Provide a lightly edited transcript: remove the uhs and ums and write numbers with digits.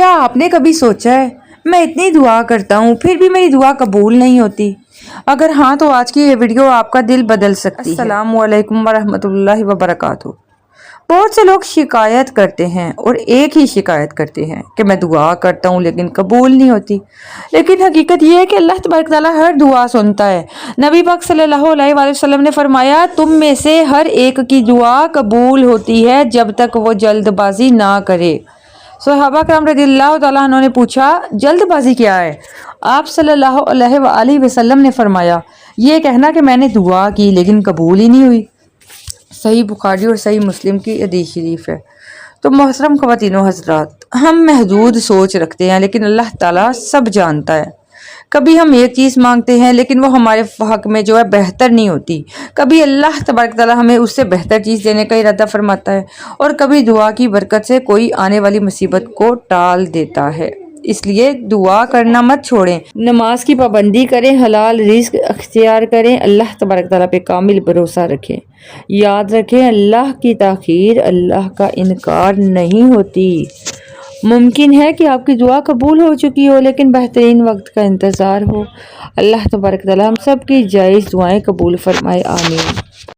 क्या आपने कभी सोचा है मैं इतनी दुआ करता हूँ फिर भी मेरी दुआ कबूल नहीं होती? अगर हाँ तो आज की ये वीडियो आपका दिल बदल सकती है। अस्सलामु अलैकुम वरहमतुल्लाहि वबरकातुहू। बहुत से लोग शिकायत करते हैं और एक ही शिकायत करते हैं कि मैं दुआ करता हूँ लेकिन कबूल नहीं होती। लेकिन हकीकत ये है कि अल्लाह तबारक तआला हर दुआ सुनता है। नबी पाक सल्लल्लाहु अलैहि वसल्लम ने फरमाया, तुम में से हर एक की दुआ कबूल होती है जब तक वो जल्दबाजी ना करे। सहाबा करम रज़ियल्लाहु तआला अन्हु ने पूछा, जल्दबाजी क्या है? आप सल्लल्लाहु अलैहि वसल्लम ने फरमाया, ये कहना कि मैंने दुआ की लेकिन कबूल ही नहीं हुई। सही बुखारी और सही मुस्लिम की हदीस शरीफ है। तो मोहतरम ख़वातीनो हज़रात, हम महदूद सोच रखते हैं लेकिन अल्लाह ताला सब जानता है। कभी हम एक चीज़ मांगते हैं लेकिन वो हमारे हक़ में जो है बेहतर नहीं होती। कभी अल्लाह तबारक तआला हमें उससे बेहतर चीज़ देने का इरादा फरमाता है और कभी दुआ की बरकत से कोई आने वाली मुसीबत को टाल देता है। इसलिए दुआ करना मत छोड़ें, नमाज की पाबंदी करें, हलाल रिज़्क अख्तियार करें, अल्लाह तबारक तआला पे कामिल भरोसा रखें। याद रखें, अल्लाह की ताख़ीर अल्लाह का इनकार नहीं होती। मुमकिन है कि आपकी दुआ कबूल हो चुकी हो लेकिन बेहतरीन वक्त का इंतज़ार हो। अल्लाह तबारक तआला हम सब की जायज़ दुआएं कबूल फरमाए। आमीन।